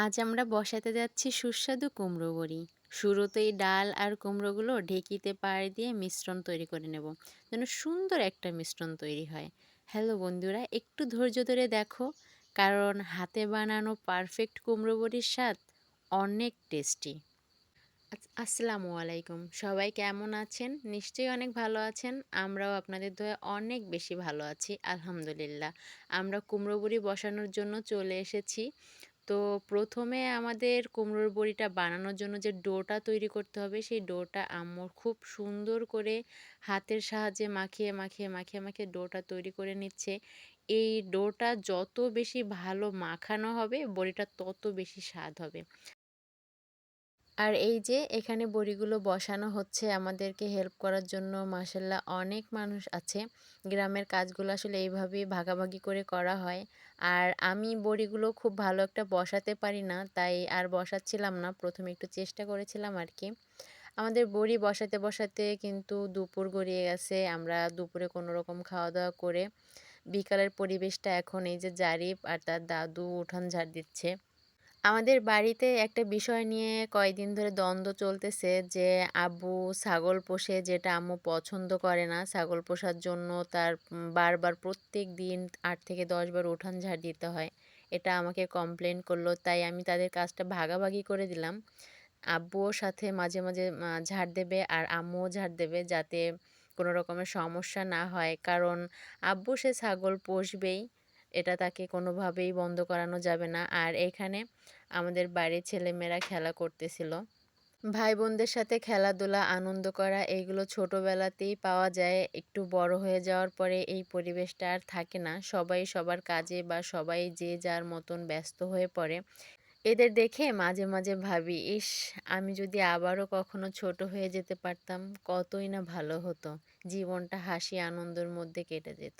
আজ আমরা বসাতে যাচ্ছি সুস্বাদু কুমড়ো বড়ি। শুরুতেই ডাল আর কুমড়োগুলো ঢেঁকিতে পাড় দিয়ে মিশ্রণ তৈরি করে নেব, যেন সুন্দর একটা মিশ্রণ তৈরি হয়। হ্যালো বন্ধুরা, একটু ধৈর্য ধরে দেখো, কারণ হাতে বানানো পারফেক্ট কুমড়ো বড়ির স্বাদ অনেক টেস্টি। আসসালামু আলাইকুম, সবাই কেমন আছেন? নিশ্চয়ই অনেক ভালো আছেন। আমরাও আপনাদের দয়ায় অনেক বেশি ভালো আছি, আলহামদুলিল্লাহ। আমরা কুমড়ো বড়ি বসানোর জন্য চলে এসেছি। তো প্রথমে আমাদের কুমড়োর বড়িটা বানানোর জন্য যে ডোটা তৈরি করতে হবে, সেই ডোটা আম্মু খুব সুন্দর করে হাতের সাহায্যে মাখিয়ে মাখিয়ে মাখিয়ে মাখিয়ে ডোটা তৈরি করে নিচ্ছে। এই ডোটা যত বেশি ভালো মাখানো হবে, বড়িটা তত বেশি স্বাদ হবে। আর এই যে এখানে বড়িগুলো বসানো হচ্ছে, আমাদেরকে হেল্প করার জন্য মাশাআল্লাহ অনেক মানুষ আছে। গ্রামের কাজগুলো আসলে এইভাবেই ভাগাভাগি করে করা হয়। আর আমি বড়িগুলো খুব ভালো একটা বসাতে পারি না, তাই আর বসাচ্ছিলাম না। প্রথমে একটু চেষ্টা করেছিলাম আর কি। আমাদের বড়ি বসাতে বসাতে কিন্তু দুপুর গড়িয়ে গেছে। আমরা দুপুরে কোনো রকম খাওয়া দাওয়া করে বিকালের পরিবেশটা এখন এই যে জারিফ আর তার দাদু উঠান ঝাড় দিচ্ছে। আমাদের বাড়িতে একটা বিষয় নিয়ে কয়েকদিন ধরে দ্বন্দ্ব চলতেছে যে আব্বু ছাগল পোষে, যেটা আম্মু পছন্দ করে না। ছাগল পোষার জন্য তার বারবার প্রত্যেক দিন ৮ থেকে ১০ বার উঠান ঝাড় দিতে হয়। এটা আমাকে কমপ্লেন করলো, তাই আমি তাদের কাজটা ভাগাভাগি করে দিলাম। আব্বুও সাথে মাঝে মাঝে ঝাড় দেবে আর আম্মুও ঝাড় দেবে, যাতে কোনো রকমের সমস্যা না হয়। কারণ আব্বু সে ছাগল পোষবেই, এটা তাকে কোনোভাবেই বন্ধ করানো যাবে না। আর এখানে আমাদের বাড়ির ছেলেমেয়েরা খেলা করতেছিল। ভাই বোনদের সাথে খেলাধুলা, আনন্দ করা, এইগুলো ছোটোবেলাতেই পাওয়া যায়। একটু বড় হয়ে যাওয়ার পরে এই পরিবেশটা আর থাকে না। সবাই সবার কাজে বা সবাই যে যার মতন ব্যস্ত হয়ে পড়ে। এদের দেখে মাঝে মাঝে ভাবি, ইস, আমি যদি আবারও কখনো ছোট হয়ে যেতে পারতাম, কতই না ভালো হতো। জীবনটা হাসি আনন্দের মধ্যে কেটে যেত।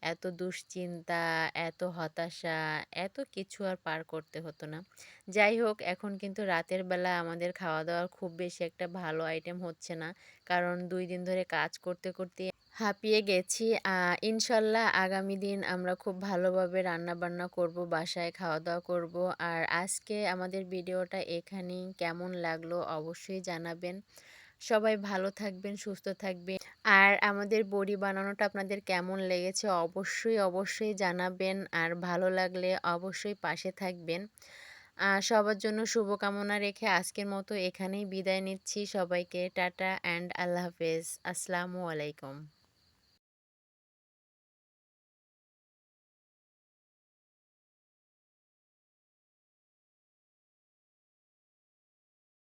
এত দুশ্চিন্তা, এত হতাশা, এত কিছু আর পার করতে হতো না। যাই হোক, এখন কিন্তু রাতের বেলা আমাদের খাওয়া দাওয়ার খুব বেশি একটা ভালো আইটেম হচ্ছে না, কারণ ২ দিন ধরে কাজ করতে করতে হাঁপিয়ে গেছি। ইনশাল্লাহ আগামী দিন আমরা খুব ভালোভাবে রান্নাবান্না করব, বাসায় খাওয়া-দাওয়া করব। আর আজকে আমাদের ভিডিওটা এখানেই। কেমন লাগলো অবশ্যই জানাবেন। সবাই ভালো থাকবেন, সুস্থ থাকবেন। আর আমাদের বড়ি বানানোটা আপনাদের কেমন লেগেছে অবশ্যই, অবশ্যই জানাবেন। আর ভালো লাগলে অবশ্যই পাশে থাকবেন। সবার জন্য শুভকামনা রেখে আজকের মতো এখানেই বিদায় নিচ্ছি। সবাইকে টাটা অ্যান্ড আল্লাহ হাফেজ। আসসালামু আলাইকুম।